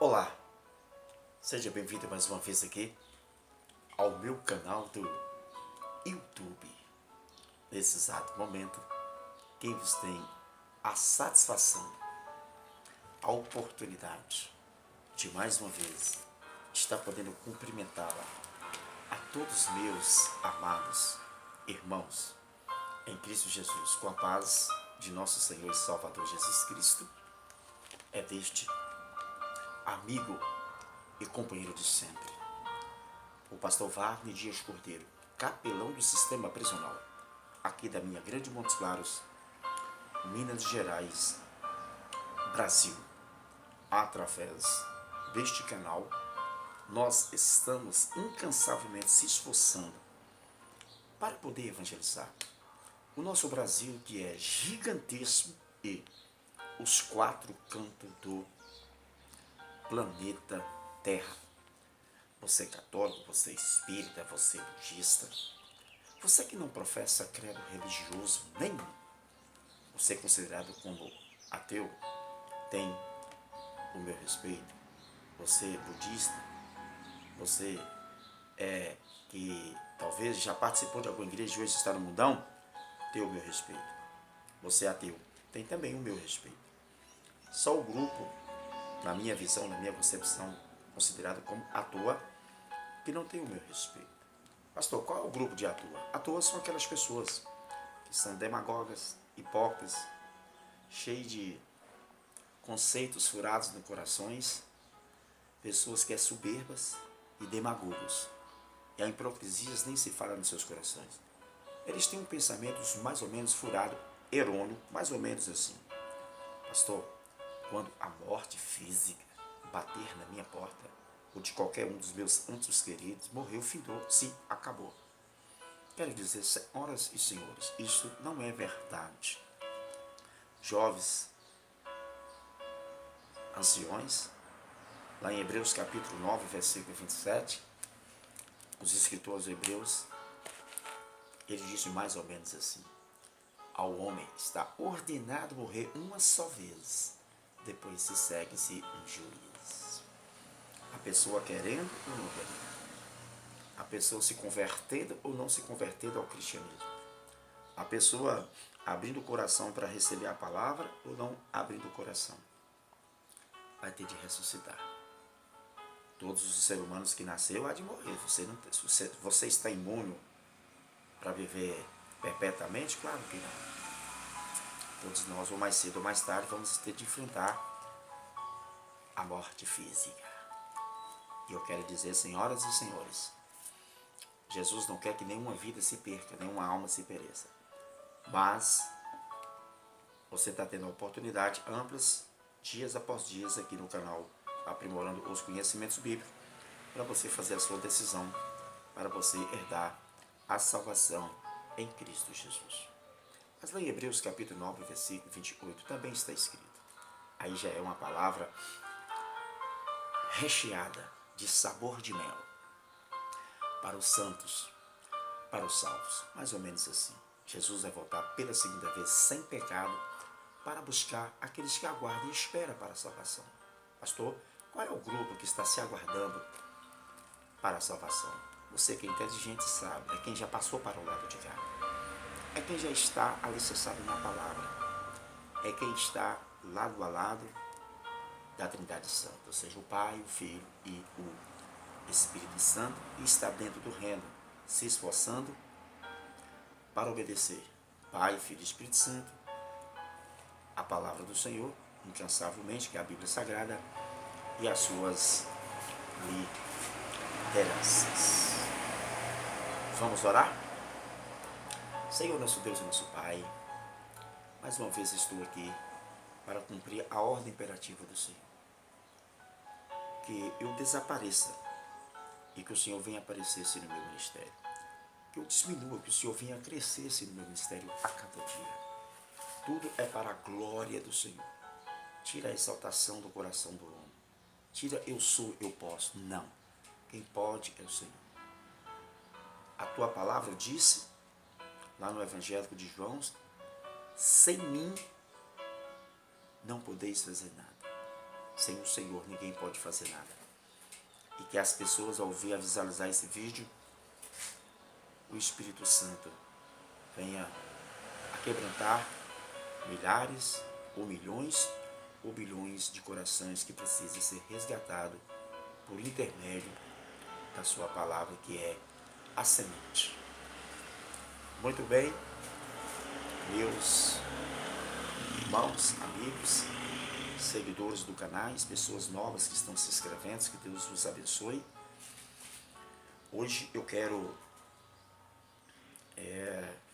Olá, seja bem-vindo mais uma vez aqui ao meu canal do YouTube. Nesse exato momento, quem vos tem a satisfação, a oportunidade de mais uma vez estar podendo cumprimentá-la a todos meus amados irmãos em Cristo Jesus, com a paz de nosso Senhor e Salvador Jesus Cristo, é deste amigo e companheiro de sempre, o pastor Wagner Dias Cordeiro, capelão do sistema prisional, aqui da minha Grande Montes Claros, Minas Gerais, Brasil. Através deste canal, nós estamos incansavelmente se esforçando para poder evangelizar o nosso Brasil, que é gigantesco, e os quatro cantos do planeta Terra. Você é católico, você é espírita, você é budista, você que não professa credo religioso nenhum, você é considerado como ateu, tem o meu respeito. Você é budista, você que talvez já participou de alguma igreja e hoje está no mundão, tem o meu respeito. Você é ateu, tem também o meu respeito. Só o grupo, na minha visão, na minha concepção, considerado como atua, que não tem o meu respeito. Pastor, qual é o grupo de atua? Atua são aquelas pessoas que são demagogas, hipócritas, cheias de conceitos furados no corações, pessoas que são soberbas e demagogos. E a hipocrisia nem se fala nos seus corações. Eles têm um pensamento mais ou menos furado, errôneo, mais ou menos assim. Pastor, quando a morte física bater na minha porta, ou de qualquer um dos meus entes queridos, morreu, findou, sim, acabou. Quero dizer, senhoras e senhores, isso não é verdade. Jovens, anciões, lá em Hebreus capítulo 9, versículo 27, os escritores hebreus, ele diz mais ou menos assim: ao homem está ordenado morrer uma só vez, depois se segue-se um juízo. A pessoa querendo ou não querendo, a pessoa se convertendo ou não se convertendo ao cristianismo, a pessoa abrindo o coração para receber a palavra ou não abrindo o coração, vai ter de ressuscitar. Todos os seres humanos que nasceu há de morrer. Você está imune para viver perpetuamente? Claro que não. Todos nós, ou mais cedo ou mais tarde, vamos ter de enfrentar a morte física. E eu quero dizer, senhoras e senhores, Jesus não quer que nenhuma vida se perca, nenhuma alma se pereça. Mas você está tendo a oportunidade amplas, dias após dias, aqui no canal, aprimorando os conhecimentos bíblicos, para você fazer a sua decisão, para você herdar a salvação em Cristo Jesus. Mas lá em Hebreus capítulo 9, versículo 28, também está escrito. Aí já é uma palavra recheada de sabor de mel para os santos, para os salvos. Mais ou menos assim. Jesus vai voltar pela segunda vez sem pecado para buscar aqueles que aguardam e esperam para a salvação. Pastor, qual é o grupo que está se aguardando para a salvação? Você que é inteligente sabe, é quem já passou para o lado de cá. É quem já está alicerçado na palavra. É quem está lado a lado da Trindade Santa, ou seja, o Pai, o Filho e o Espírito Santo, e está dentro do reino, se esforçando para obedecer Pai, Filho e Espírito Santo, a palavra do Senhor, incansavelmente, que é a Bíblia Sagrada, e as suas lideranças. Vamos orar? Senhor, nosso Deus e nosso Pai, mais uma vez estou aqui para cumprir a ordem imperativa do Senhor. Que eu desapareça e que o Senhor venha aparecer-se no meu ministério. Que eu diminua, que o Senhor venha crescer-se no meu ministério a cada dia. Tudo é para a glória do Senhor. Tira a exaltação do coração do homem. Tira eu sou, eu posso. Não. Quem pode é o Senhor. A tua palavra disse, lá no Evangelho de João, sem mim não podeis fazer nada. sem o Senhor ninguém pode fazer nada. E que as pessoas, ao ver, a visualizar esse vídeo, o Espírito Santo venha a quebrantar milhares ou milhões ou bilhões de corações que precisam ser resgatados por intermédio da sua palavra, que é a semente. Muito bem, meus irmãos, amigos, seguidores do canal, pessoas novas que estão se inscrevendo, que Deus vos abençoe. Hoje eu quero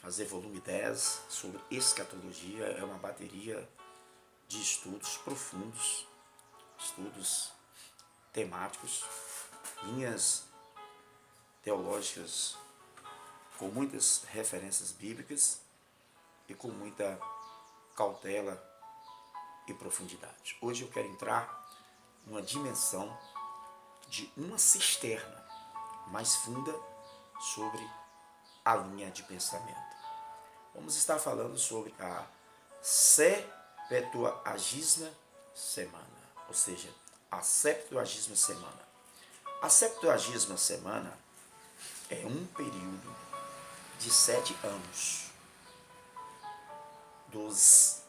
fazer volume 10 sobre escatologia. É uma bateria de estudos profundos, estudos temáticos, linhas teológicas com muitas referências bíblicas e com muita cautela e profundidade. Hoje eu quero entrar numa dimensão de uma cisterna mais funda sobre a linha de pensamento. Vamos estar falando sobre a Septuagesima Semana, ou seja, a Septuagesima Semana. A Septuagesima Semana é um período de 7 anos dos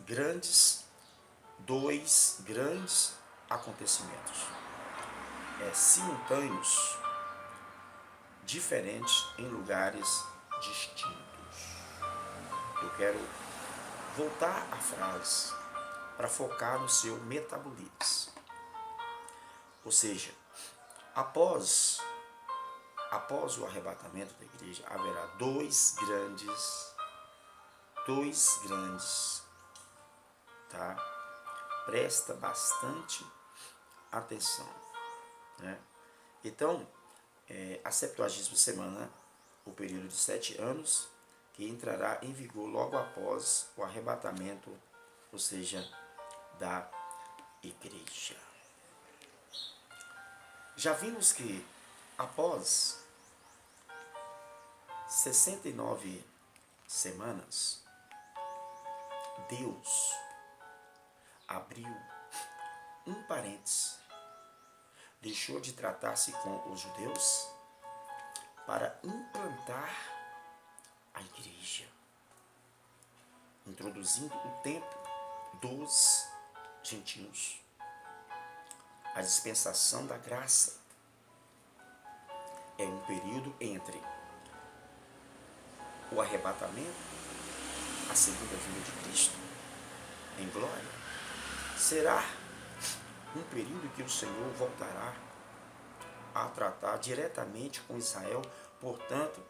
dois grandes acontecimentos simultâneos, diferentes em lugares distintos. Eu quero voltar à frase para focar no seu metabolismo. Ou seja, após o arrebatamento da igreja, haverá dois grandes, tá? Presta bastante atenção, né? Então, a Septuagesima Semana, o período de 7 anos, que entrará em vigor logo após o arrebatamento, ou seja, da igreja. Já vimos que após 69 semanas, Deus abriu um parênteses, deixou de tratar-se com os judeus para implantar a igreja, introduzindo o tempo dos gentios, a dispensação da graça. É um período entre o arrebatamento, a segunda vinda de Cristo em glória. Será um período que o Senhor voltará a tratar diretamente com Israel, portanto,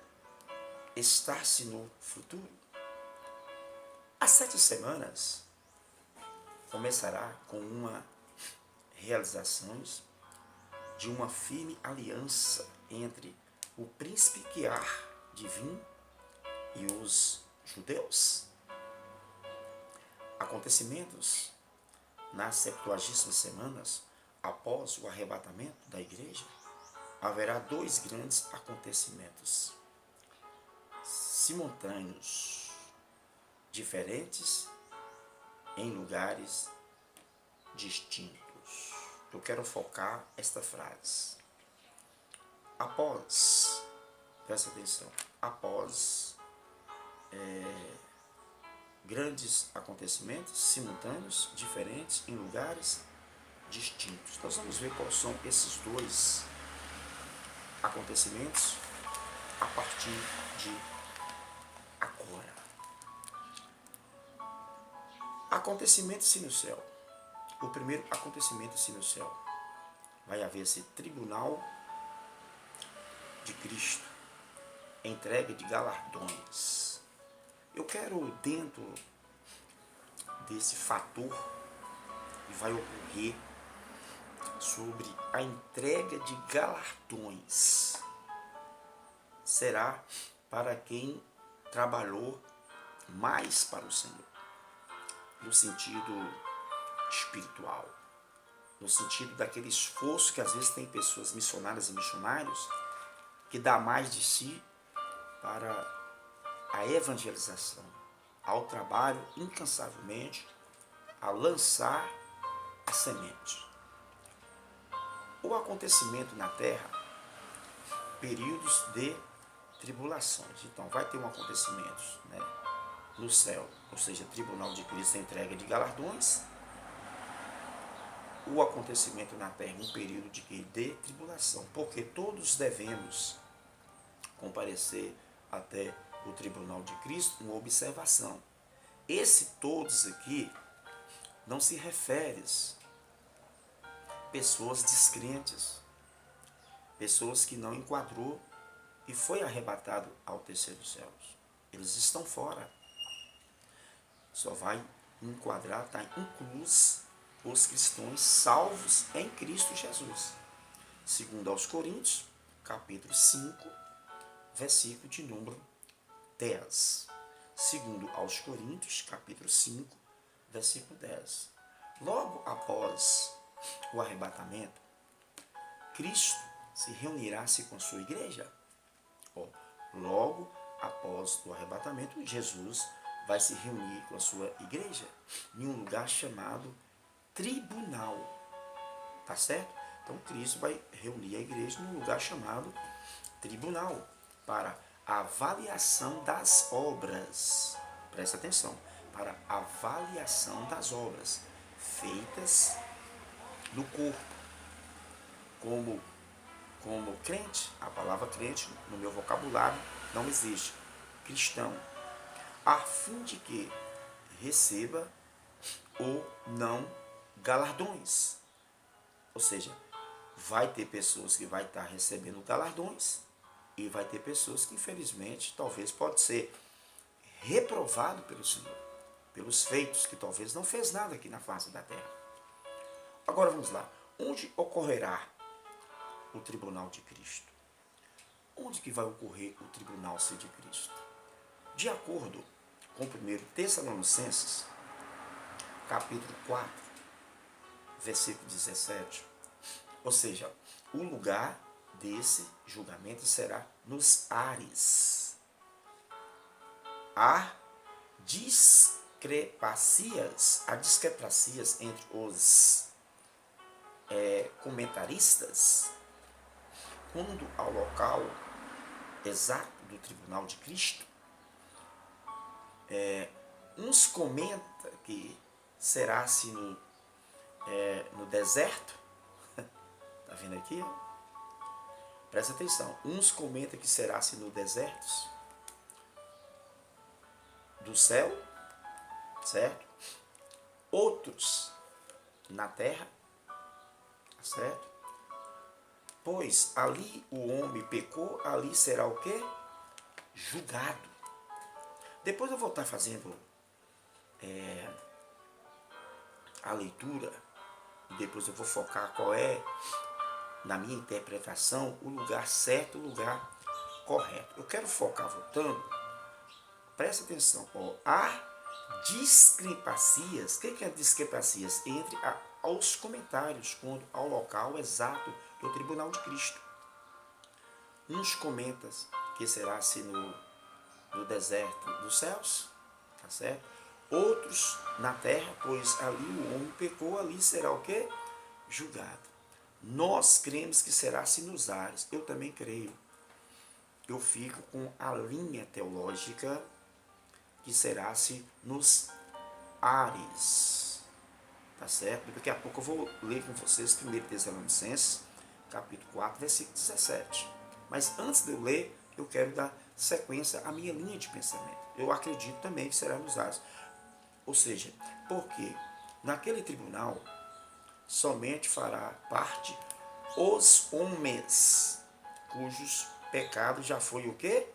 está-se no futuro. As 7 semanas começará com uma realização de uma firme aliança entre o príncipe que há de vir e os judeus. Acontecimentos nas 70 semanas após o arrebatamento da igreja, haverá 2 grandes acontecimentos simultâneos, diferentes em lugares distintos. Eu quero focar esta frase. Presta atenção, após grandes acontecimentos simultâneos, diferentes em lugares distintos. Nós vamos ver quais são esses 2 acontecimentos a partir de agora. Acontecimento-se no céu. O primeiro acontecimento-se no céu. Vai haver esse tribunal de Cristo, entrega de galardões. Eu quero, dentro desse fator que vai ocorrer sobre a entrega de galardões, será para quem trabalhou mais para o Senhor, no sentido espiritual, no sentido daquele esforço que às vezes tem pessoas missionárias e missionários que dá mais de si para a evangelização, ao trabalho incansavelmente, a lançar a semente. O acontecimento na terra, períodos de tribulações. Então, vai ter um acontecimento, né, no céu, ou seja, tribunal de Cristo, entrega de galardões. O acontecimento na terra, um período de tribulação, porque todos devemos comparecer até o tribunal de Cristo. Uma observação: esse todos aqui não se refere a pessoas descrentes, pessoas que não enquadrou e foi arrebatado ao terceiro céu. Eles estão fora. Só vai enquadrar, está incluso os cristãos salvos em Cristo Jesus. Segundo aos Coríntios, capítulo 5, versículo de número 10. Segundo aos Coríntios, capítulo 5, versículo 10. Logo após o arrebatamento, Cristo se reunirá-se com sua igreja. Logo após o arrebatamento, Jesus vai se reunir com a sua igreja em um lugar chamado tribunal. Tá certo? Então Cristo vai reunir a igreja num lugar chamado tribunal para a avaliação das obras. Presta atenção. Para a avaliação das obras feitas no corpo. Como crente, a palavra crente no meu vocabulário não existe. Cristão, a fim de que receba ou não galardões. Ou seja, vai ter pessoas que vai estar recebendo galardões e vai ter pessoas que, infelizmente, talvez pode ser reprovado pelo Senhor, pelos feitos que talvez não fez nada aqui na face da terra. Agora vamos lá. Onde ocorrerá o tribunal de Cristo? Onde que vai ocorrer o tribunal de Cristo? De acordo com 1 Tessalonicenses, capítulo 4, versículo 17, ou seja, o lugar desse julgamento será nos ares. Há discrepâncias entre os comentaristas quando ao local exato do tribunal de Cristo. Uns comentam que será assim no deserto. Está vendo aqui? Presta atenção. Uns comentam que será assim no deserto do céu, certo? Outros na terra, certo? Pois ali o homem pecou, ali será o quê? Julgado. Depois eu vou estar fazendo a leitura e depois eu vou focar qual é, na minha interpretação, o lugar certo, o lugar correto. Eu quero focar, voltando, presta atenção, há discrepâncias. O que é discrepâncias? Entre aos comentários, quando ao local exato do tribunal de Cristo. Uns comentam que será assim no deserto dos céus, tá certo? Outros na terra, pois ali o homem pecou, ali será o quê? Julgado. Nós cremos que será assim nos ares. Eu também creio. Eu fico com a linha teológica que será assim nos ares. Tá certo? Daqui a pouco eu vou ler com vocês 1 Tessalonicenses, capítulo 4, versículo 17. Mas antes de eu ler, eu quero dar sequência à minha linha de pensamento. Eu acredito também que será nos ares. Ou seja, porque naquele tribunal somente fará parte os homens cujos pecados já foi o quê?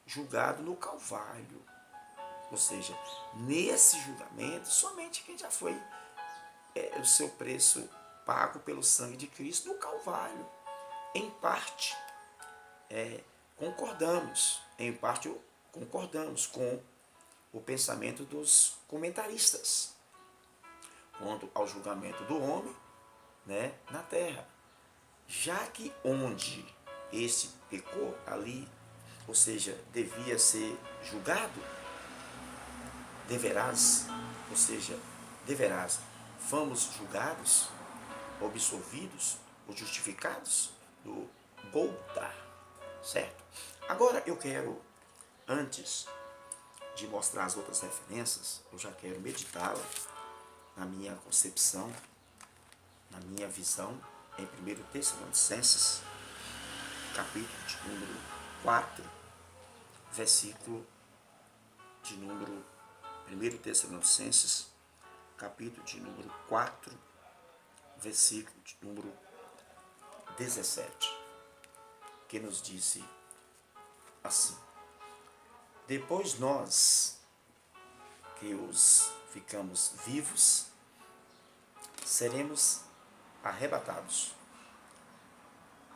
Julgado no Calvário. Ou seja, nesse julgamento, somente quem já foi o seu preço pago pelo sangue de Cristo no Calvário. Em parte, concordamos. Em parte, concordamos com o pensamento dos comentaristas quanto ao julgamento do homem, né, na terra. Já que onde esse pecou, ali, ou seja, devia ser julgado, deverás, fomos julgados, absolvidos, os justificados no Gólgota, certo? Agora eu quero, antes de mostrar as outras referências, eu já quero meditá-la na minha concepção, na minha visão, em 1 Tessalonicenses, capítulo de número 4, versículo de número 1 Tessalonicenses, capítulo de número 4, versículo de número 17, que nos disse assim: depois nós, que os ficamos vivos, seremos arrebatados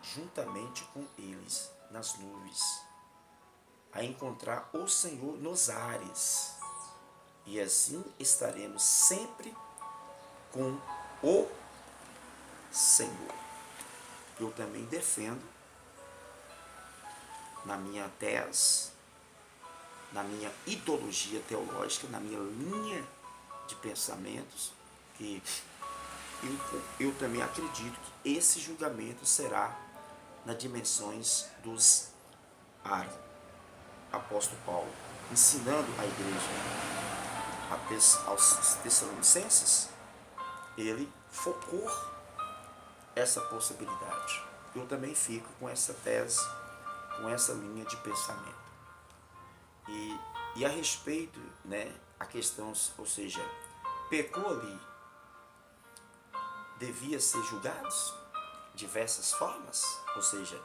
juntamente com eles nas nuvens, a encontrar o Senhor nos ares, e assim estaremos sempre com o Senhor. Eu também defendo, na minha tese, na minha ideologia teológica, na minha linha de pensamentos, que eu também acredito que esse julgamento será nas dimensões dos ares. Apóstolo Paulo, ensinando a igreja aos Tessalonicenses, ele focou essa possibilidade. Eu também fico com essa tese, com essa linha de pensamento. E a respeito, né, a questão, ou seja, pecou ali, devia ser julgados de diversas formas, ou seja,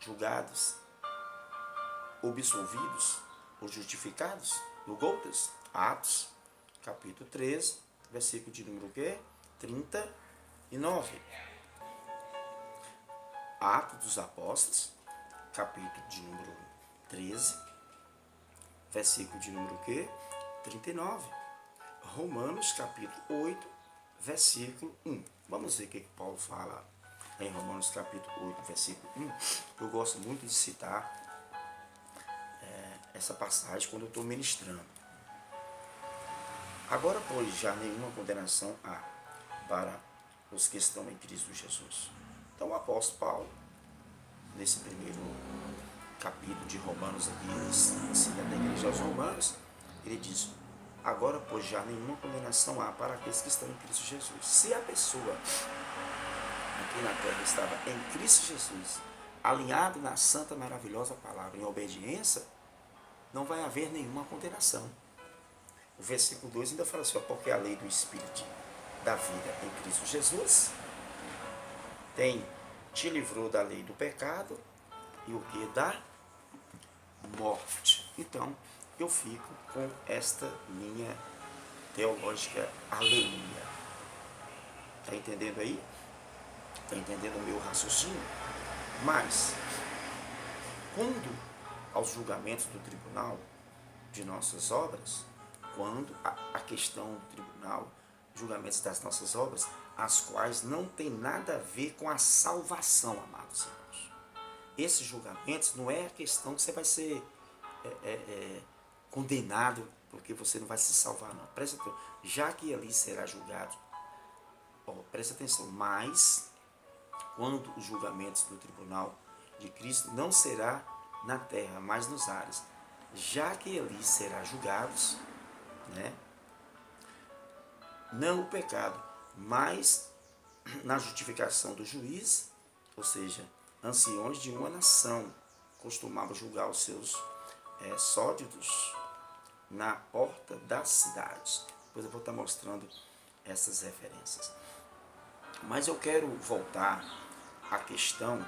julgados, absolvidos ou justificados no Gólgota, Atos, capítulo 13, versículo de número 39. Atos dos Apóstolos, capítulo de número 13, versículo de número 39. Romanos, capítulo 8, versículo 1. Vamos ver o que Paulo fala em Romanos, capítulo 8, versículo 1. Eu gosto muito de citar essa passagem quando eu estou ministrando. Agora, pois, já nenhuma condenação há para os que estão em Cristo Jesus. Então, o apóstolo Paulo, nesse primeiro capítulo de Romanos, aqui, ensinando a igreja aos Romanos, ele diz: agora, pois, já nenhuma condenação há para aqueles que estão em Cristo Jesus. Se a pessoa aqui na terra estava em Cristo Jesus, alinhado na santa, maravilhosa palavra, em obediência, não vai haver nenhuma condenação. O versículo 2 ainda fala assim: porque a lei do Espírito da vida em Cristo Jesus te livrou da lei do pecado e o que? Da morte. Então, eu fico com esta linha teológica, aleluia. Está entendendo aí? Está entendendo o meu raciocínio? Mas, quando aos julgamentos do tribunal de nossas obras, quando a questão do tribunal, julgamentos das nossas obras, as quais não tem nada a ver com a salvação, amados irmãos. Esses julgamentos não é a questão que você vai ser condenado porque você não vai se salvar, não. Presta atenção, já que ali será julgado, presta atenção, mas quando os julgamentos do tribunal de Cristo não será na terra, mas nos ares, já que ali será julgados, né, não o pecado, mas na justificação do juiz, ou seja, anciões de uma nação costumavam julgar os seus súditos na porta das cidades. Depois eu vou estar mostrando essas referências. Mas eu quero voltar à questão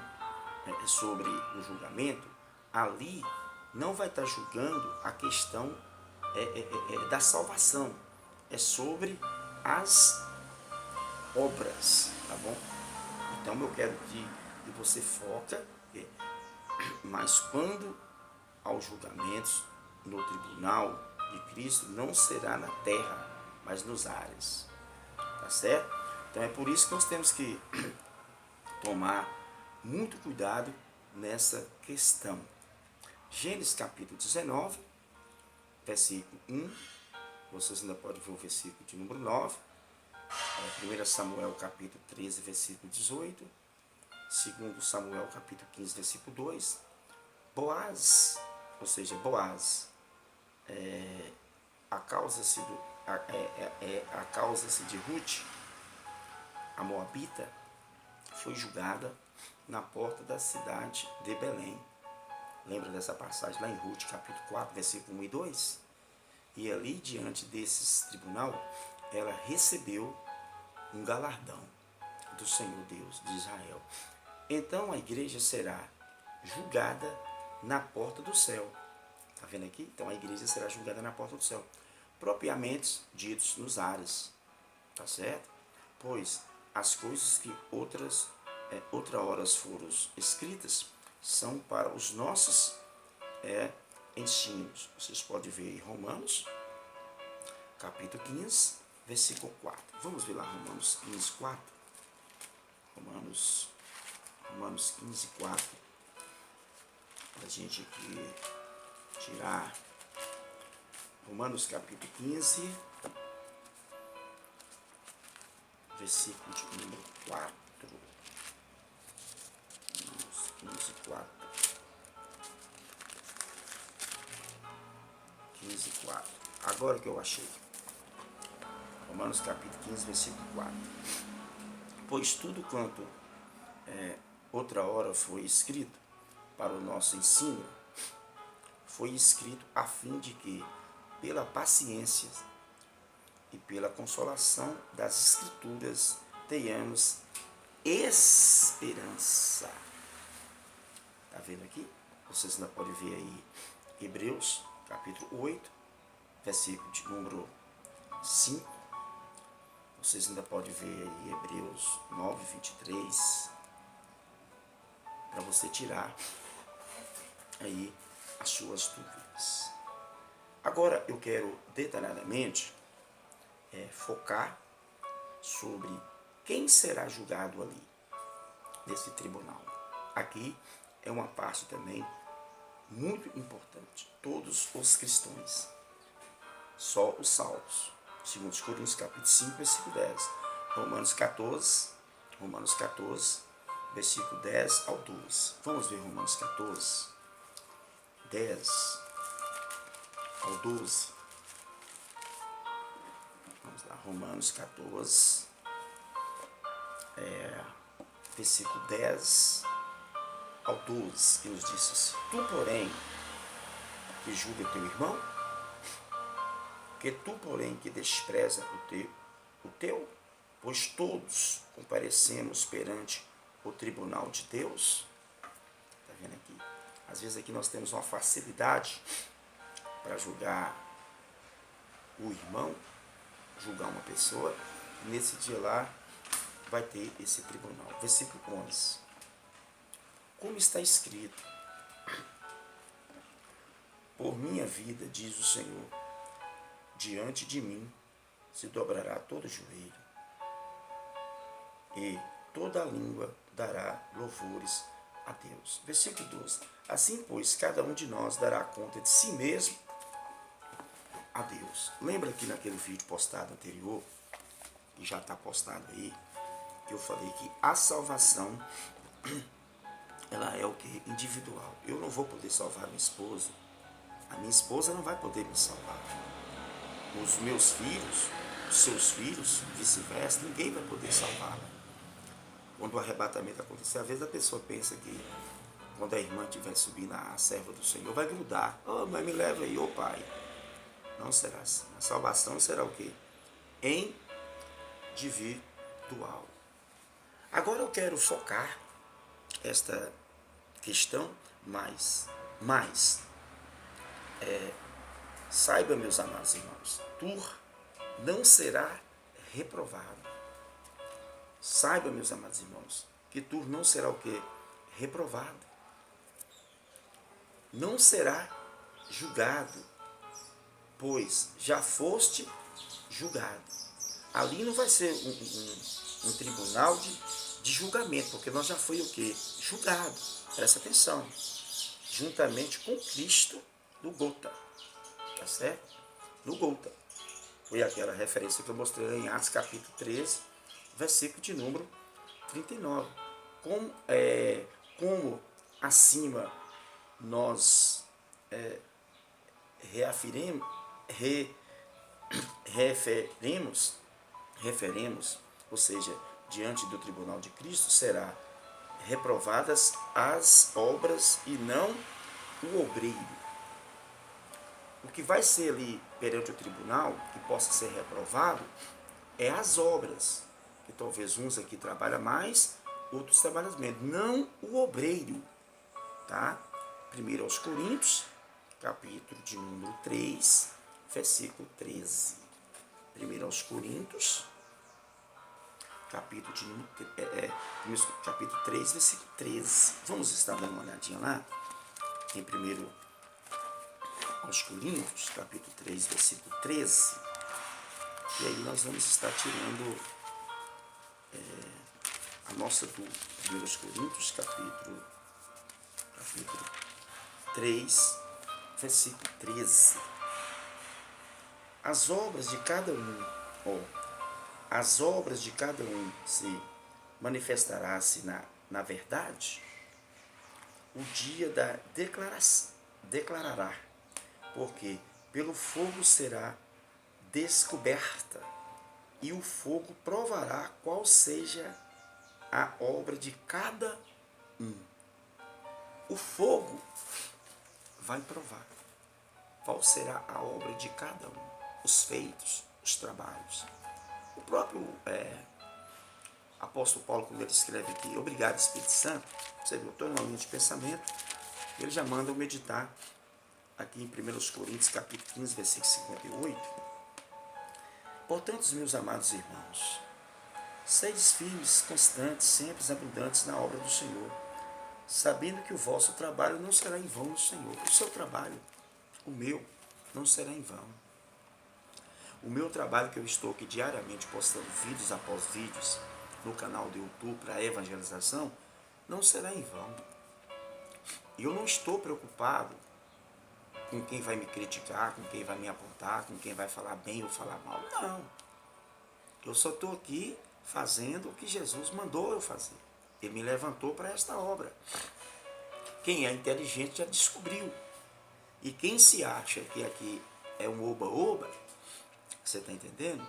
sobre o julgamento. Ali não vai estar julgando a questão da salvação, é sobre as obras, tá bom? Então eu quero que você foca, mas quando aos julgamentos no tribunal de Cristo, não será na terra, mas nos ares, tá certo? Então é por isso que nós temos que tomar muito cuidado nessa questão. Gênesis capítulo 19, versículo 1, vocês ainda podem ver o versículo de número 9, 1 Samuel capítulo 13, versículo 18, segundo Samuel capítulo 15, versículo 2, Boaz, ou seja, Boaz, a causa-se de Ruth, a Moabita, foi julgada na porta da cidade de Belém. Lembra dessa passagem lá em Ruth, capítulo 4, versículo 1 e 2? E ali, diante desses tribunal, ela recebeu um galardão do Senhor Deus de Israel. Então a igreja será julgada na porta do céu. Está vendo aqui? Então a igreja será julgada na porta do céu. Propriamente ditos nos ares. Tá certo? Pois as coisas que outra horas foram escritas são para os nossos ensinos. Vocês podem ver em Romanos, capítulo 15, versículo 4. Vamos ver lá Romanos 15, 4. Romanos 15, 4. Para a gente aqui tirar Romanos capítulo 15, versículo de número 4. Romanos 15, 4. 15, 4. Agora que eu achei. Romanos capítulo 15, versículo 4. Pois tudo quanto outra hora foi escrito para o nosso ensino, foi escrito a fim de que, pela paciência e pela consolação das Escrituras, tenhamos esperança. Está vendo aqui? Vocês ainda podem ver aí Hebreus, capítulo 8, versículo de número 5. Vocês ainda podem ver aí Hebreus 9, 23. Para você tirar aí as suas dúvidas. Agora eu quero detalhadamente focar sobre quem será julgado ali, nesse tribunal. Aqui é uma parte também muito importante. Todos os cristãos, só os salvos. 2 Coríntios capítulo 5, versículo 10. Romanos 14, versículo 10 ao 12. Vamos ver Romanos 14, 10 ao 12. Vamos lá, Romanos 14, versículo 10 ao 12, que nos diz assim: Tu, porém, que julga teu irmão, que tu, porém, que despreza o teu, pois todos comparecemos perante o tribunal de Deus. Está vendo aqui? Às vezes aqui nós temos uma facilidade para julgar o irmão, julgar uma pessoa. Nesse dia lá vai ter esse tribunal. Versículo 11. Como está escrito: Por minha vida, diz o Senhor, diante de mim se dobrará todo joelho, e toda língua dará louvores a Deus. Versículo 12. Assim, pois, cada um de nós dará conta de si mesmo a Deus. Lembra que naquele vídeo postado anterior, que já está postado aí, que eu falei que a salvação, ela é o que? Individual. Eu não vou poder salvar minha esposa. A minha esposa não vai poder me salvar. Os meus filhos, os seus filhos, vice-versa, ninguém vai poder salvá-la. Quando o arrebatamento acontecer, às vezes a pessoa pensa que quando a irmã estiver subindo a serva do Senhor, vai grudar. Oh, mas me leva aí, ô pai. Não será assim. A salvação será o quê? Individual. Agora eu quero focar esta questão mais. Saiba, meus amados irmãos, Tur não será reprovado. Saiba, meus amados irmãos, que Tur não será o quê? Reprovado. Não será julgado, pois já foste julgado. Ali não vai ser um tribunal de julgamento, porque nós já foi o quê? Julgado. Presta atenção. Juntamente com Cristo no Gólgota. Tá certo? No Gólgota. Foi aquela referência que eu mostrei em Atos capítulo 13, versículo de número 39. como acima nós referemos, ou seja, diante do tribunal de Cristo, será reprovadas as obras e não o obreiro. O que vai ser ali perante o tribunal, que possa ser reprovado, é as obras. Que talvez uns aqui trabalham mais, outros trabalham menos. Não o obreiro. Tá? 1 aos Coríntios, capítulo de número 3, versículo 13. 1 aos Coríntios, capítulo 3, versículo 13. Vamos estar dando uma olhadinha lá? Em 1 aos Coríntios, capítulo 3, versículo 13. E aí nós vamos estar tirando a nossa dúvida. 1 aos Coríntios, capítulo 3, versículo 13. As obras de cada um, as obras de cada um se manifestará-se na verdade, o dia da declarará, porque pelo fogo será descoberta, e o fogo provará qual seja a obra de cada um. O fogo vai provar qual será a obra de cada um, os feitos, os trabalhos. O próprio apóstolo Paulo, quando ele escreve aqui, obrigado Espírito Santo, você viu, estou numa linha de pensamento, ele já manda eu meditar aqui em 1 Coríntios, capítulo 15, versículo 58. Portanto, meus amados irmãos, sedes firmes, constantes, sempre abundantes na obra do Senhor, sabendo que o vosso trabalho não será em vão no Senhor. O seu trabalho, o meu, não será em vão. O meu trabalho que eu estou aqui diariamente postando vídeos após vídeos no canal do YouTube para evangelização, não será em vão. E eu não estou preocupado com quem vai me criticar, com quem vai me apontar, com quem vai falar bem ou falar mal. Não. Eu só estou aqui fazendo o que Jesus mandou eu fazer. Ele me levantou para esta obra. Quem é inteligente já descobriu. E quem se acha que aqui é um oba-oba, você está entendendo?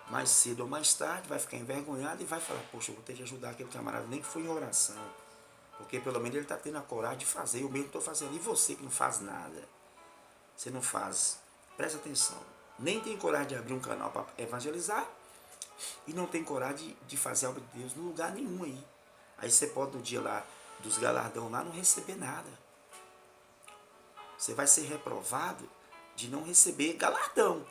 Mais cedo ou mais tarde vai ficar envergonhado e vai falar, poxa, eu vou ter que ajudar aquele camarada, nem que foi em oração. Porque pelo menos ele está tendo a coragem de fazer, eu mesmo estou fazendo. E você que não faz nada? Você não faz, presta atenção, nem tem coragem de abrir um canal para evangelizar e não tem coragem de fazer a obra de Deus no lugar nenhum aí. Aí você pode no dia lá dos galardão lá não receber nada. Você vai ser reprovado de não receber galardão.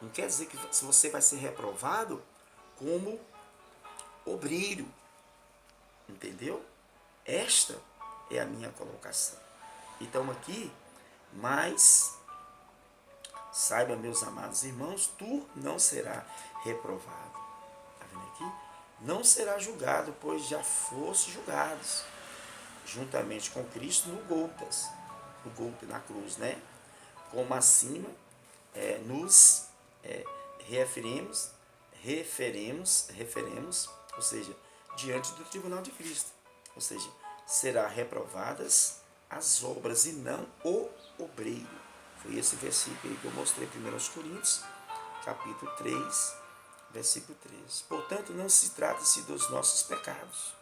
Não quer dizer que você vai ser reprovado como obreiro. Entendeu? Esta é a minha colocação. Então aqui, mas saiba, meus amados irmãos, tu não será reprovado. Está vendo aqui? Não será julgado, pois já fosse julgados juntamente com Cristo no Gólgotas, na cruz, né? Como acima nos referemos, ou seja, diante do tribunal de Cristo. Ou seja, será reprovadas as obras e não o obreiro. Foi esse versículo aí que eu mostrei em 1 Coríntios, capítulo 3, versículo 13. Portanto, não se trata-se dos nossos pecados.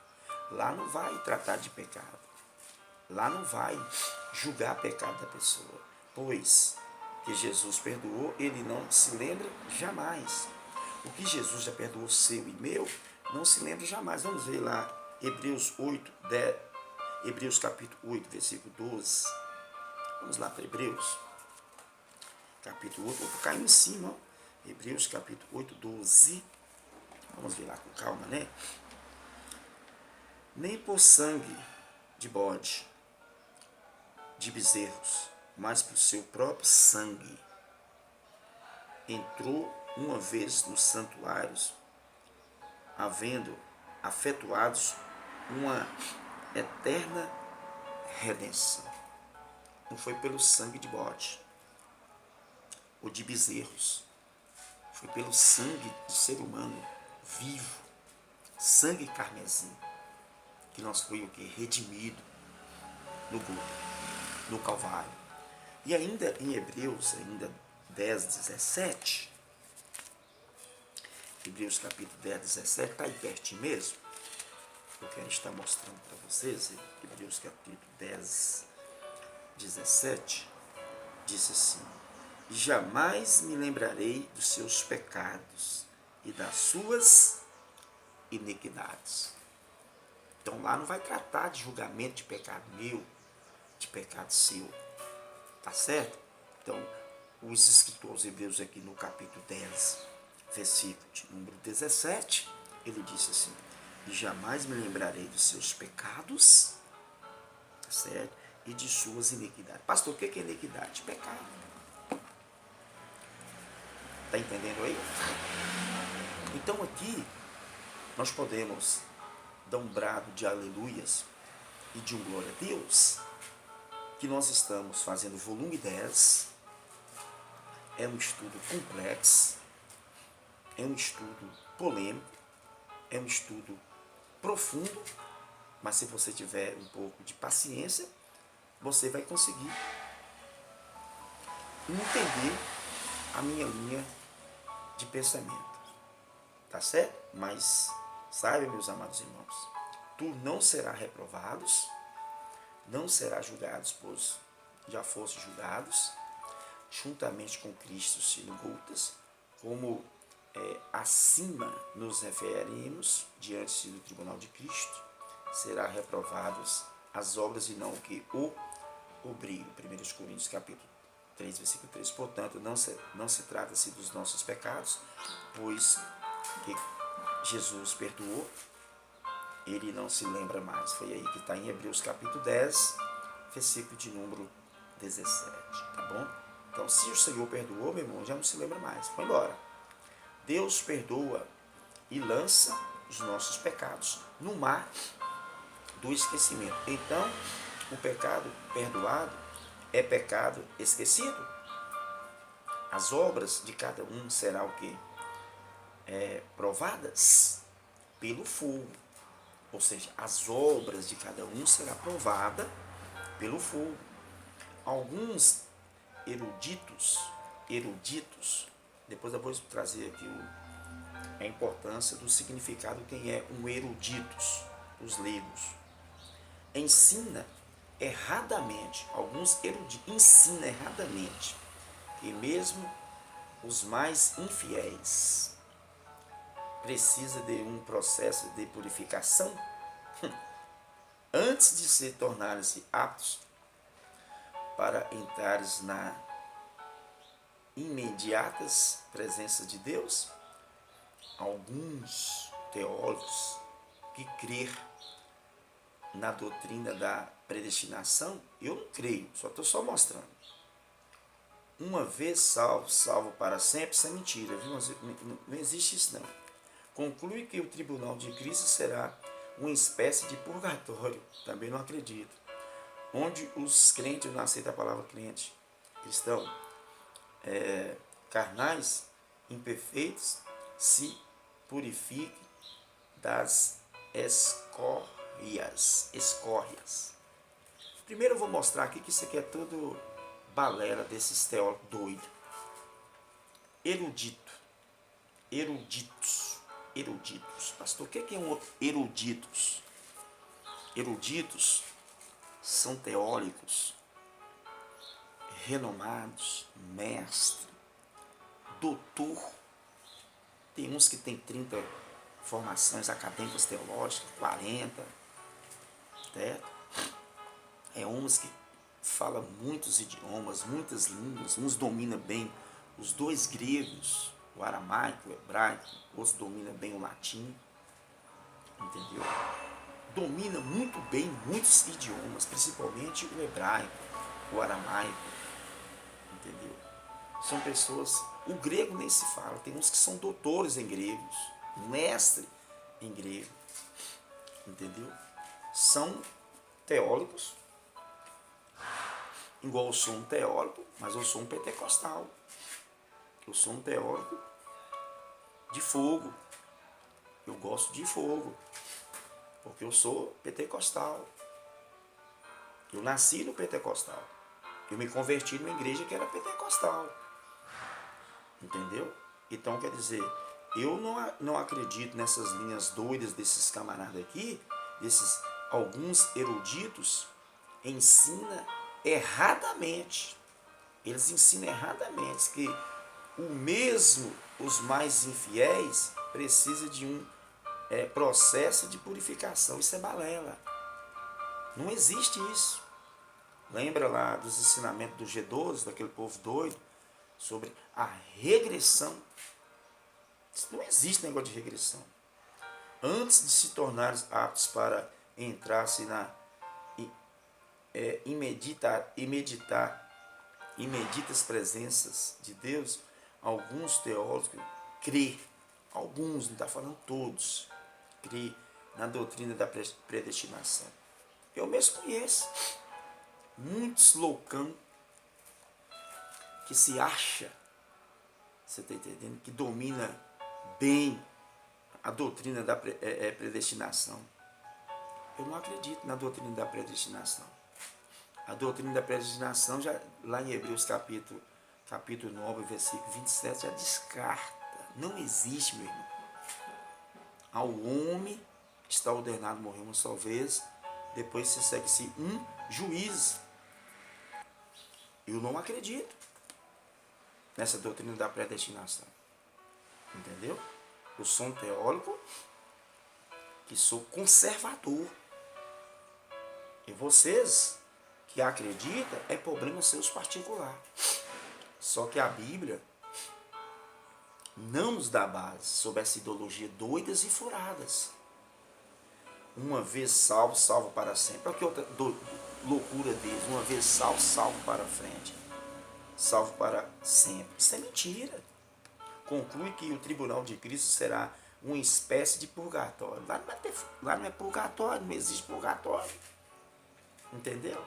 Lá não vai tratar de pecado. Lá não vai julgar pecado da pessoa. Pois que Jesus perdoou, ele não se lembra jamais. O que Jesus já perdoou seu e meu, não se lembra jamais. Vamos ver lá, Hebreus capítulo 8, versículo 12. Vamos lá para Hebreus, capítulo 8, vou cair em cima, ó. Hebreus capítulo 8, 12. Vamos ver lá com calma, né? Nem por sangue de bode, de bezerros, mas por seu próprio sangue entrou uma vez nos santuários, havendo afetuados uma eterna redenção. Não foi pelo sangue de bode ou de bezerros, foi pelo sangue de ser humano vivo, sangue carmesim. que nós foi o que? Redimido no Gólgota, no Calvário. E ainda em Hebreus, ainda 10, 17, Hebreus capítulo 10, 17, está aí pertinho mesmo. Eu quero estar mostrando para vocês, Hebreus capítulo 10, 17, diz assim: jamais me lembrarei dos seus pecados e das suas iniquidades. Então lá não vai tratar de julgamento de pecado meu, de pecado seu, tá certo? Então, os escritores hebreus aqui no capítulo 10, versículo de número 17, ele disse assim: e jamais me lembrarei dos seus pecados, tá certo? E de suas iniquidades. Pastor, o que é iniquidade? Pecado. Tá entendendo aí? Então aqui nós podemos dar um brado de aleluias e de um glória a Deus, que nós estamos fazendo o volume 10, é um estudo complexo, é um estudo polêmico, é um estudo profundo, mas se você tiver um pouco de paciência, você vai conseguir entender a minha linha de pensamento, tá certo? Mas saiba, meus amados irmãos, tu não serás reprovados, não serás julgados, pois já foste julgados, juntamente com Cristo sendo Gólgota, como acima nos referimos diante do tribunal de Cristo, será reprovados as obras e não o que? O obreiro. 1 Coríntios capítulo 3, versículo 3. Portanto, não se trata-se dos nossos pecados, pois que Jesus perdoou, ele não se lembra mais. Foi aí que está em Hebreus capítulo 10, versículo de número 17, tá bom? Então, se o Senhor perdoou, meu irmão, já não se lembra mais. Foi embora. Deus perdoa e lança os nossos pecados no mar do esquecimento. Então, o pecado perdoado é pecado esquecido. As obras de cada um serão o quê? Provadas pelo fogo. Ou seja, as obras de cada um serão provadas pelo fogo. Alguns eruditos, depois eu vou trazer aqui a importância do significado de quem é um eruditos, os leigos. Ensina erradamente, alguns eruditos ensinam erradamente, que mesmo os mais infiéis precisa de um processo de purificação antes de se tornarem-se aptos para entrares na imediatas presença de Deus. Alguns teólogos que crer na doutrina da predestinação, eu não creio, só mostrando. Uma vez salvo, salvo para sempre, isso é mentira, viu? Não existe isso não. Conclui que o tribunal de Cristo será uma espécie de purgatório, também não acredito, onde os crentes, não aceitam a palavra crente, cristão, carnais, imperfeitos, se purifiquem das escórias. Primeiro eu vou mostrar aqui que isso aqui é tudo balela desses teólogos doidos. Eruditos. Pastor, o que é um eruditos? Eruditos são teólogos renomados, mestre, doutor. Tem uns que tem 30 formações acadêmicas teológicas, 40, certo? É uns que falam muitos idiomas, muitas línguas, uns dominam bem os dois gregos, o aramaico, o hebraico, outros dominam bem o latim, entendeu? Domina muito bem muitos idiomas, principalmente o hebraico, o aramaico, entendeu? São pessoas, o grego nem se fala, tem uns que são doutores em gregos, mestre em grego, entendeu? São teólogos, igual eu sou um teólogo, mas eu sou um pentecostal, eu sou um teólogo de fogo, eu gosto de fogo, Porque eu sou pentecostal. Eu nasci no pentecostal. Eu me converti numa igreja que era pentecostal. Entendeu? Então, quer dizer, eu não acredito nessas linhas doidas desses camaradas aqui, desses alguns eruditos, ensina erradamente. Eles ensinam erradamente que o mesmo, os mais infiéis, precisa de um processo de purificação. Isso é balela. Não existe isso. Lembra lá dos ensinamentos do G12, daquele povo doido, sobre a regressão? Não existe negócio de regressão. Antes de se tornar aptos para entrar-se em meditas presenças de Deus, alguns teólogos crê, alguns, não está falando todos, crê na doutrina da predestinação. Eu mesmo conheço muitos loucão que se acha, você está entendendo, que domina bem a doutrina da predestinação. Eu não acredito na doutrina da predestinação. A doutrina da predestinação, já, lá em Hebreus capítulo 9, versículo 27, já descarta. Não existe, meu irmão. Ao homem está ordenado morrer uma só vez, depois se segue-se um juízo. Eu não acredito nessa doutrina da predestinação. Entendeu? Eu sou um teólogo que sou conservador. E vocês que acreditam, é problema seus particular. Só que a Bíblia não nos dá base sobre essa ideologia doidas e furadas. Uma vez salvo, salvo para sempre. Olha que outra loucura deles. Uma vez salvo, salvo para frente. Salvo para sempre. Isso é mentira. Conclui que o tribunal de Cristo será uma espécie de purgatório. Lá não é purgatório, não existe purgatório. Entendeu?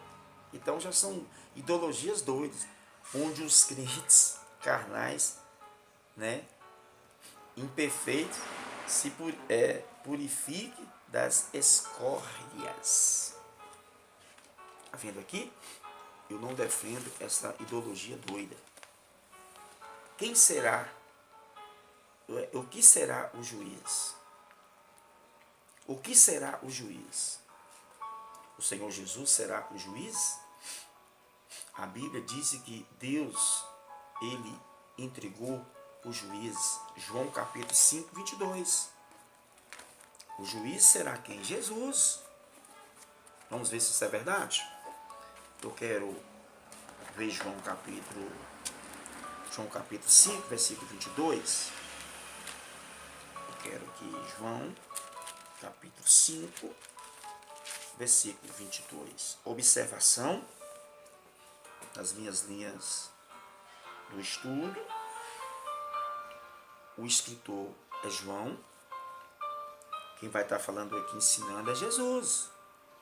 Então já são ideologias doidas, onde os crentes carnais, né, imperfeitos, se purifiquem das escórias. Está vendo aqui? Eu não defendo essa ideologia doida. Quem será? O que será o juiz? O que será o juiz? O Senhor Jesus será o juiz? A Bíblia diz que Deus, Ele entregou o juiz. João capítulo 5, 22. O juiz será quem? Jesus. Vamos ver se isso é verdade? Eu quero ver João capítulo 5, versículo 22. Eu quero que João capítulo 5, versículo 22. Observação das minhas linhas do estudo. O escritor é João. Quem vai estar falando aqui, ensinando, é Jesus.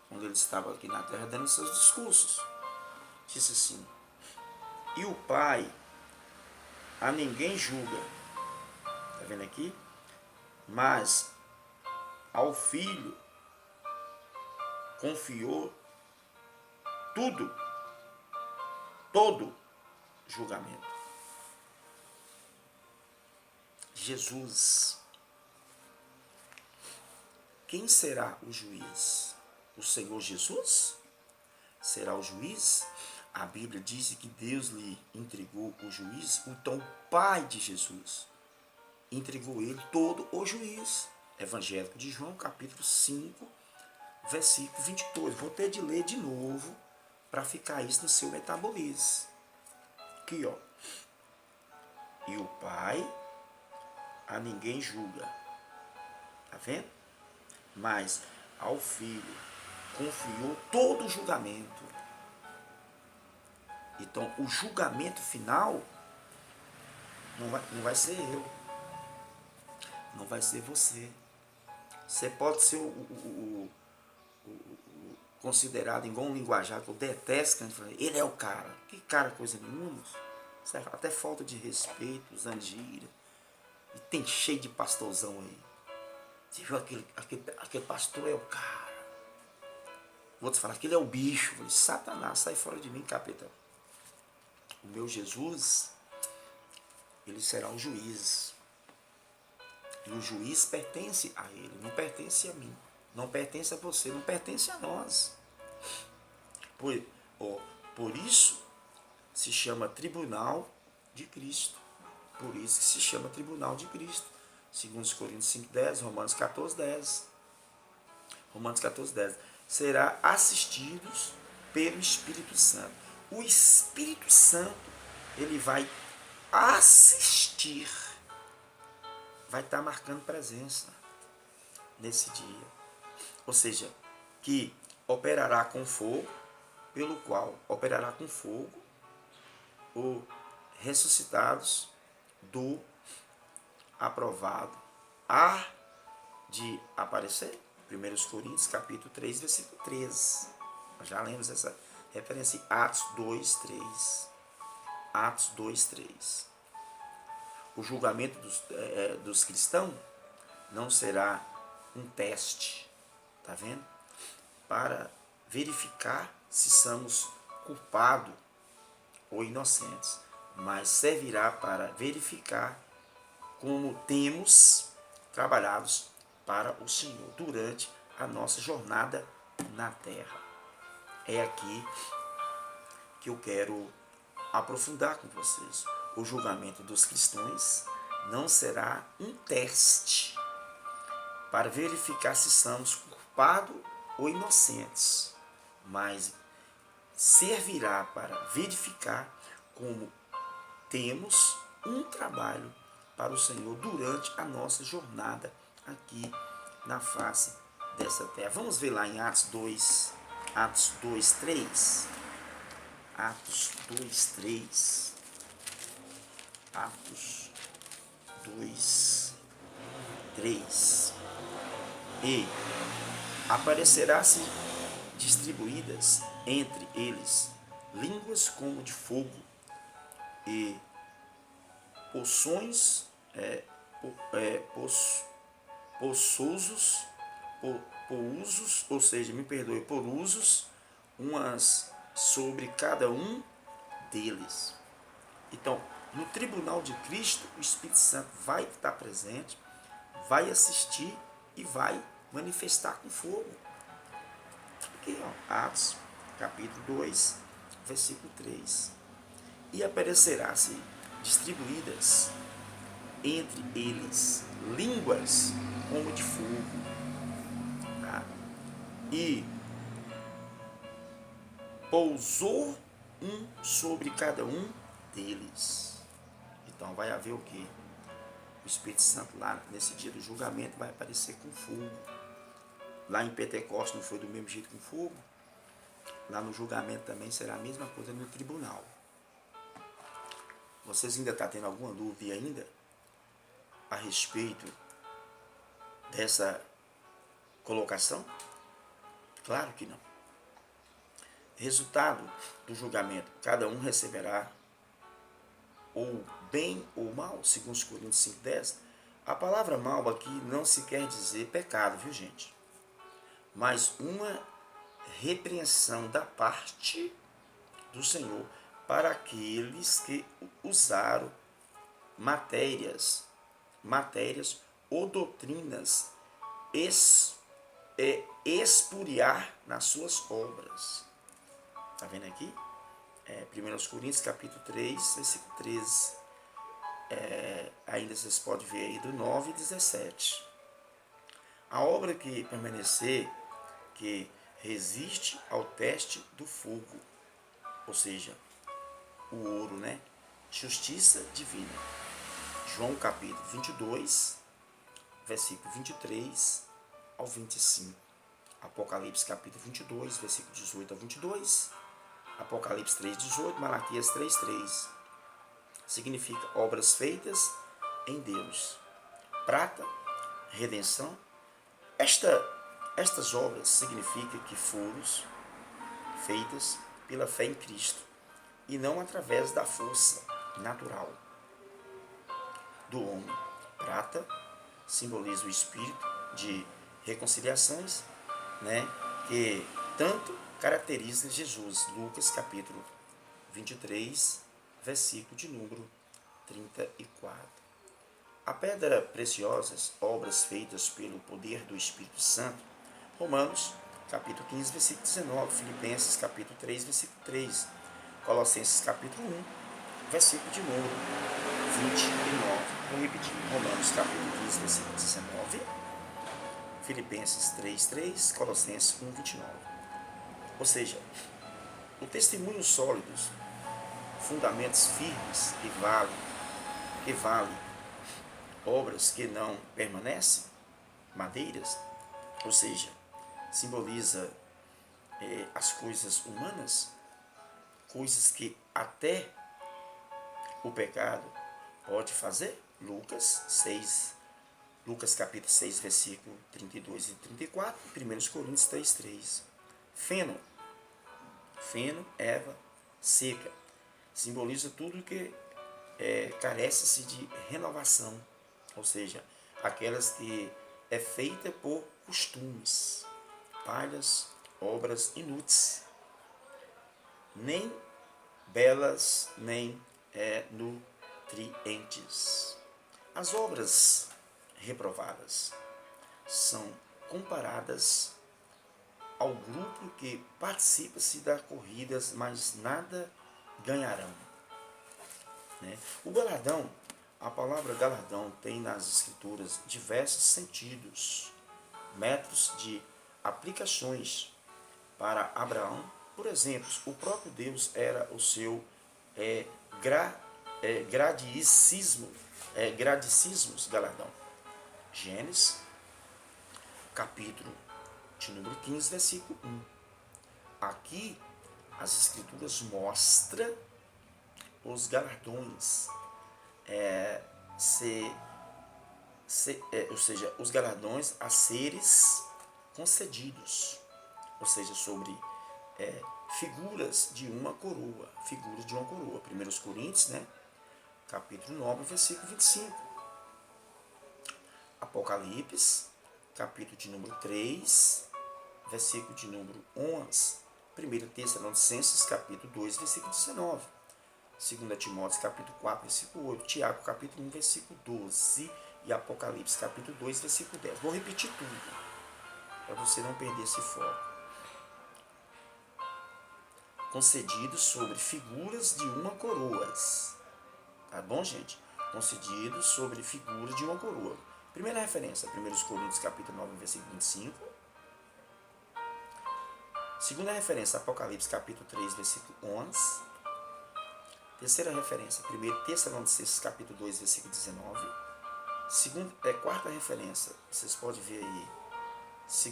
Quando ele estava aqui na terra dando seus discursos. Disse assim: e o Pai a ninguém julga. Está vendo aqui? Mas ao Filho confiou todo julgamento. Jesus. Quem será o juiz? O Senhor Jesus? Será o juiz? A Bíblia diz que Deus lhe entregou o juiz, então o Pai de Jesus entregou ele todo o juiz. Evangelho de João, capítulo 5, versículo 22. Vou ter de ler de novo para ficar isso no seu metabolismo. Aqui, ó. E o Pai a ninguém julga. Tá vendo? Mas ao Filho confiou todo o julgamento. Então, o julgamento final não vai ser eu. Não vai ser você. Você pode ser considerado igual um linguajar que eu detesto. Ele é o cara. Que cara, coisa nenhuma. Até falta de respeito, usando gíria. E tem cheio de pastorzão aí. Você viu aquele pastor é o cara. Outros falam, aquele é o bicho. Eu falei, Satanás, sai fora de mim, capeta. O meu Jesus, ele será o juiz. E o juiz pertence a ele, não pertence a mim. Não pertence a você, não pertence a nós. Por isso se chama tribunal de Cristo. Por isso que se chama tribunal de Cristo. 2 Coríntios 5,10, Romanos 14,10. Romanos 14,10. Será assistidos pelo Espírito Santo. O Espírito Santo, ele vai assistir, vai estar marcando presença nesse dia. Ou seja, que operará com fogo, pelo qual operará com fogo os ressuscitados do aprovado. Há de aparecer. 1 Coríntios capítulo 3, versículo 13. Nós já lemos essa referência em Atos 2, 3. Atos 2, 3. O julgamento dos cristãos não será um teste, tá vendo? Para verificar se somos culpados ou inocentes, mas servirá para verificar como temos trabalhados para o Senhor durante a nossa jornada na terra. É aqui que eu quero aprofundar com vocês. O julgamento dos cristãos não será um teste para verificar se somos culpados ou inocentes, mas servirá para verificar como temos um trabalho para o Senhor durante a nossa jornada aqui na face dessa terra. Vamos ver lá em Atos 2, 3. Atos 2, 3. Atos 2, 3. E aparecerá-se distribuídas entre eles línguas como de fogo e poções, pousos, ou seja, me perdoe, porusos, umas sobre cada um deles. Então, no tribunal de Cristo, o Espírito Santo vai estar presente, vai assistir e vai manifestar com fogo. Aqui, ó, Atos, capítulo 2, versículo 3. E aparecerá-se distribuídas entre eles línguas como de fogo, tá? E pousou um sobre cada um deles. Então vai haver o que? O Espírito Santo lá nesse dia do julgamento vai aparecer com fogo. Lá em Pentecostes não foi do mesmo jeito com fogo. Lá no julgamento também será a mesma coisa no tribunal. Vocês ainda estão tendo alguma dúvida ainda a respeito dessa colocação? Claro que não. Resultado do julgamento, cada um receberá ou bem ou mal, segundo os Coríntios 5,10. A palavra mal aqui não se quer dizer pecado, viu gente? Mas uma repreensão da parte do Senhor para aqueles que usaram matérias ou doutrinas espuriar nas suas obras. Está vendo aqui? 1 Coríntios capítulo 3, versículo 13. Ainda vocês podem ver aí do 9 e 17. A obra que permanecer, que resiste ao teste do fogo, ou seja, o ouro, né? Justiça divina. João capítulo 22, versículo 23 ao 25. Apocalipse capítulo 22, versículo 18 ao 22. Apocalipse 3, 18. Malaquias 3, 3. Significa obras feitas em Deus. Prata, redenção. Estas obras significam que foram feitas pela fé em Cristo e não através da força natural do homem. Prata simboliza o espírito, de reconciliações, né, que tanto caracteriza Jesus. Lucas capítulo 23, versículo de número 34. A pedra preciosa, obras feitas pelo poder do Espírito Santo. Romanos capítulo 15, versículo 19. Filipenses capítulo 3, versículo 3. Colossenses capítulo 1, versículo de número 29. Vou repetir. Romanos capítulo 15, versículo 19. Filipenses 3, 3. Colossenses 1, 29. Ou seja, o testemunho sólidos, fundamentos firmes que vale obras que não permanecem, madeiras, ou seja, simboliza as coisas humanas, coisas que até o pecado pode fazer. Lucas capítulo 6, versículo 32 e 34, 1 Coríntios 3, 3. Feno, erva seca, simboliza tudo que carece-se de renovação, ou seja, aquelas que é feita por costumes, palhas, obras inúteis, nem belas, nem nutrientes. As obras reprovadas são comparadas ao grupo que participa-se das corridas, mas nada ganharão. Né? O galardão, a palavra galardão tem nas escrituras diversos sentidos, métodos de aplicações. Para Abraão, por exemplo, o próprio Deus era o seu gradicismos galardão. Gênesis capítulo de número 15, versículo 1. Aqui as escrituras mostram os galardões, ou seja, os galardões a seres concedidos, ou seja, sobre figuras de uma coroa, 1 Coríntios, né, capítulo 9, versículo 25. Apocalipse, capítulo de número 3, versículo de número 11. 1 Tessalonicenses, capítulo 2, versículo 19. 2 Timóteo, capítulo 4, versículo 8. Tiago, capítulo 1, versículo 12. E Apocalipse, capítulo 2, versículo 10. Vou repetir tudo, para você não perder esse foco. Concedidos sobre figuras de uma coroa. Tá bom, gente? Concedidos sobre figuras de uma coroa. Primeira referência, 1 Coríntios capítulo 9, versículo 25. Segunda referência, Apocalipse capítulo 3, versículo 11. Terceira referência, 1 Tessalonicenses capítulo 2, versículo 19. Quarta referência, vocês podem ver aí,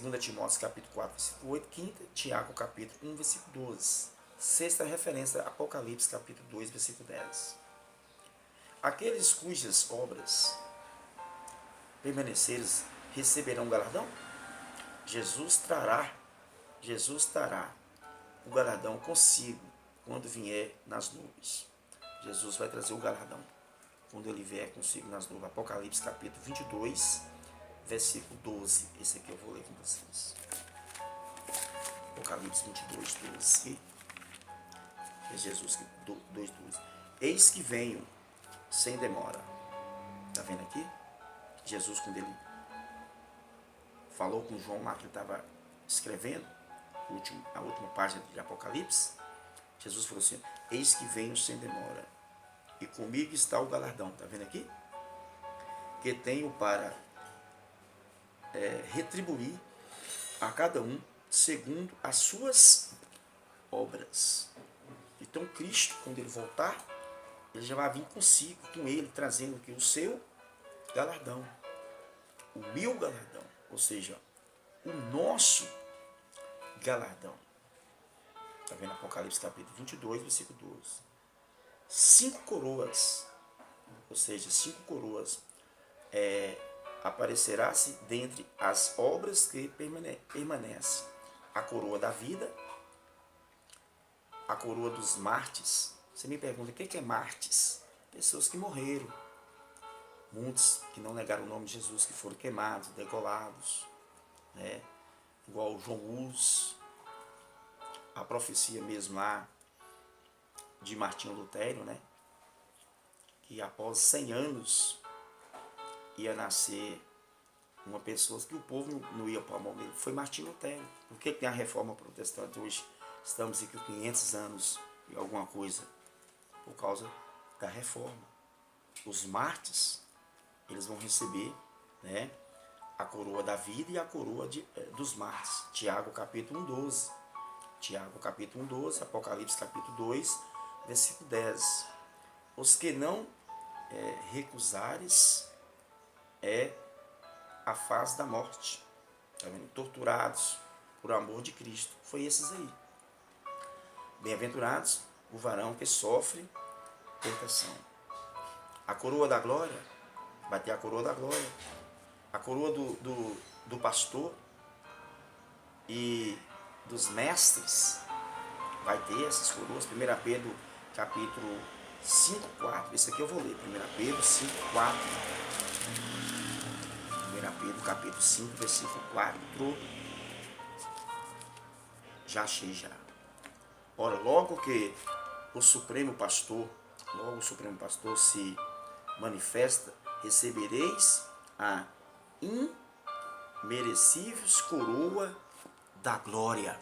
2 Timóteo capítulo 4, versículo 8. Quinta, Tiago capítulo 1, versículo 12. Sexta referência, Apocalipse capítulo 2, versículo 10. Aqueles cujas obras permaneceres receberão galardão? Jesus trará o galardão consigo quando vier nas nuvens. Jesus vai trazer o galardão quando ele vier consigo nas nuvens. Apocalipse capítulo 22, versículo 12. Esse aqui eu vou ler com vocês. Apocalipse 22, 12. É Jesus 2, 12. Eis que venho sem demora. Está vendo aqui? Jesus, quando ele falou com João lá, que ele estava escrevendo a última página de Apocalipse, Jesus falou assim: eis que venho sem demora, e comigo está o galardão. Está vendo aqui? Que tenho para retribuir a cada um segundo as suas obras. Então Cristo, quando ele voltar, ele já vai vir consigo, com ele, trazendo aqui o seu galardão, o meu galardão, ou seja, o nosso galardão. Está vendo Apocalipse capítulo 22, versículo 12. 5 coroas, ou seja, 5 coroas, aparecerá-se dentre as obras que permanecem: a coroa da vida, a coroa dos mártires. Você me pergunta, o que é mártires? Pessoas que morreram. muitos que não negaram o nome de Jesus, que foram queimados, degolados, né? Igual João Hus, a profecia mesmo lá de Martinho Lutero, né? Que após 100 anos ia nascer uma pessoa que o povo não ia pôr a mão nele. Foi Martinho Lutero. Por que tem a reforma protestante hoje? Estamos aqui com 500 anos e alguma coisa. Por causa da reforma. Os mártires, eles vão receber, né, a coroa da vida e a coroa dos mártires. Tiago capítulo 1:12. Tiago capítulo 1:12, Apocalipse capítulo 2, versículo 10. Os que não recusares a face da morte. Tá vendo? Torturados por amor de Cristo. Foi esses aí. Bem-aventurados o varão que sofre tentação. A coroa da glória, vai ter a coroa da glória. A coroa do pastor e dos mestres, vai ter essas coroas. 1 Pedro capítulo 5:4. Esse aqui eu vou ler. 1 Pedro 5:4. 1 Pedro capítulo 5, versículo 4. Já achei já. Ora, logo que o Supremo Pastor se manifesta, recebereis a imerecíveis coroa da glória.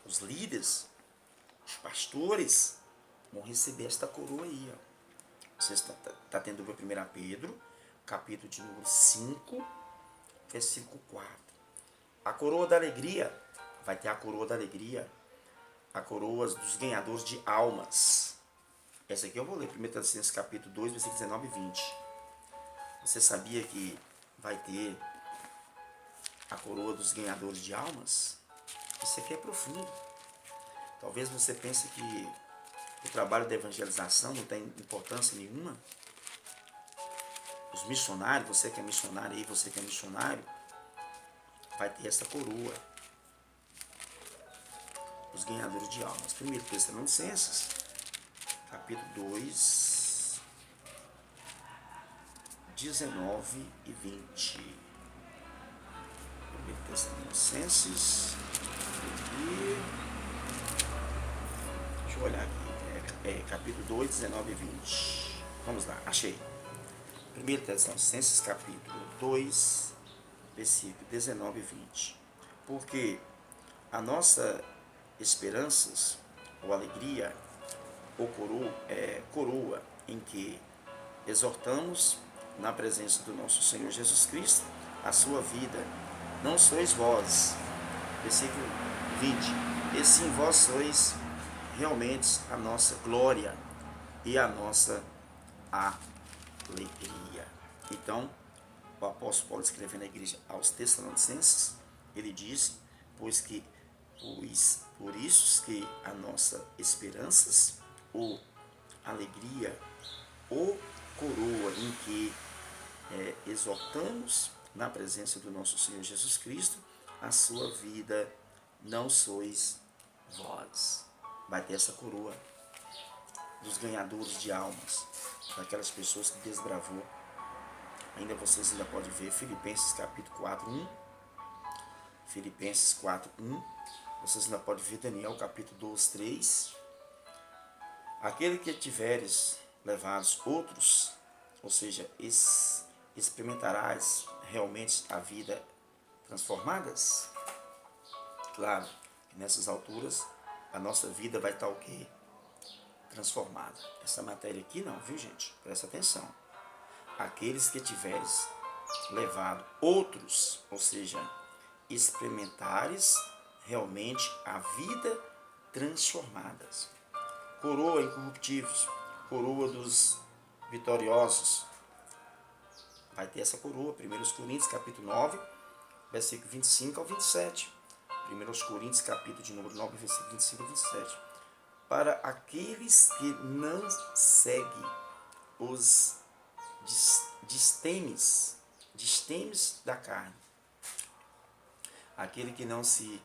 Os líderes, os pastores, vão receber esta coroa aí. Ó. Você está tendo o 1 Pedro, capítulo de número 5, versículo 4. A coroa da alegria, vai ter a coroa da alegria, a coroa dos ganhadores de almas. Essa aqui eu vou ler, 1 Tessalonicenses capítulo 2, versículo 19 e 20. Você sabia que vai ter a coroa dos ganhadores de almas? Isso aqui é profundo. Talvez você pense que o trabalho da evangelização não tem importância nenhuma. Os missionários, você que é missionário aí, você que é missionário, vai ter essa coroa. Os ganhadores de almas. 1 Tessalonicenses, capítulo 2, 19 e 20. 1 Tessalonicenses, deixa eu olhar aqui, capítulo 2, 19 e 20. Vamos lá, achei. 1 Tessalonicenses, capítulo 2, versículo 19 e 20. Porque a nossa esperanças, ou alegria, ou coroa em que exortamos na presença do nosso Senhor Jesus Cristo a sua vida, não sois vós, versículo 20, e sim vós sois realmente a nossa glória e a nossa alegria. Então, o apóstolo Paulo, escrevendo à igreja aos Tessalonicenses, ele disse, por isso que a nossa esperanças, ou alegria, ou coroa em que exortamos na presença do nosso Senhor Jesus Cristo, a sua vida, não sois vós. Vai ter essa coroa dos ganhadores de almas, daquelas pessoas que desbravou. Vocês ainda podem ver Filipenses capítulo 4:1. Filipenses 4:1. Vocês ainda podem ver Daniel capítulo 12:3. Aquele que tiveres levados outros, ou seja, experimentarás realmente a vida transformadas? Claro, que nessas alturas a nossa vida vai estar o quê? Transformada. Essa matéria aqui não, viu gente? Presta atenção. Aqueles que tiveres levado outros, ou seja, experimentares realmente a vida transformadas. Coroa incorruptíveis, coroa dos vitoriosos. Vai ter essa coroa, 1 Coríntios capítulo 9, versículo 25 ao 27. 1 Coríntios capítulo de número 9, versículo 25 ao 27. Para aqueles que não seguem os distemes da carne, aquele que não se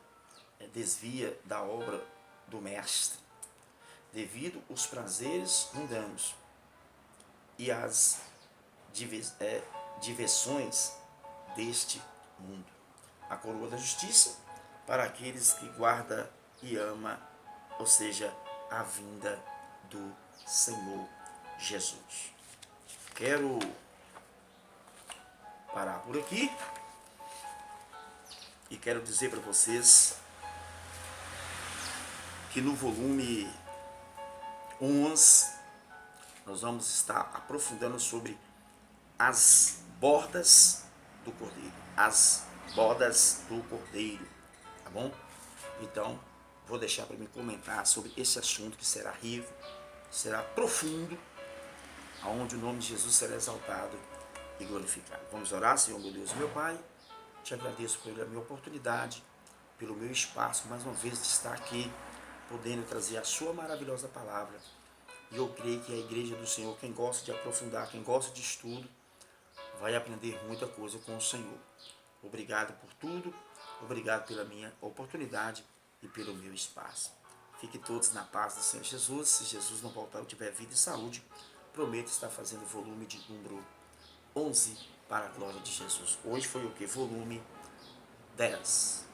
desvia da obra do mestre, devido aos prazeres mundanos, e as diversões deste mundo. A coroa da justiça para aqueles que guarda e ama, ou seja, a vinda do Senhor Jesus. Quero parar por aqui e quero dizer para vocês que no volume 11 nós vamos estar aprofundando sobre as bodas do cordeiro. As bodas do cordeiro, tá bom? Então, vou deixar para me comentar sobre esse assunto que será rico, será profundo, aonde o nome de Jesus será exaltado e glorificado. Vamos orar, Senhor, meu Deus e meu Pai. Te agradeço por a minha oportunidade, pelo meu espaço, mais uma vez, de estar aqui, podendo trazer a sua maravilhosa palavra. E eu creio que a igreja do Senhor, quem gosta de aprofundar, quem gosta de estudo, vai aprender muita coisa com o Senhor. Obrigado por tudo, obrigado pela minha oportunidade e pelo meu espaço. Fiquem todos na paz do Senhor Jesus. Se Jesus não voltar ou tiver vida e saúde, prometo estar fazendo volume de número 11 para a glória de Jesus. Hoje foi o que? Volume 10.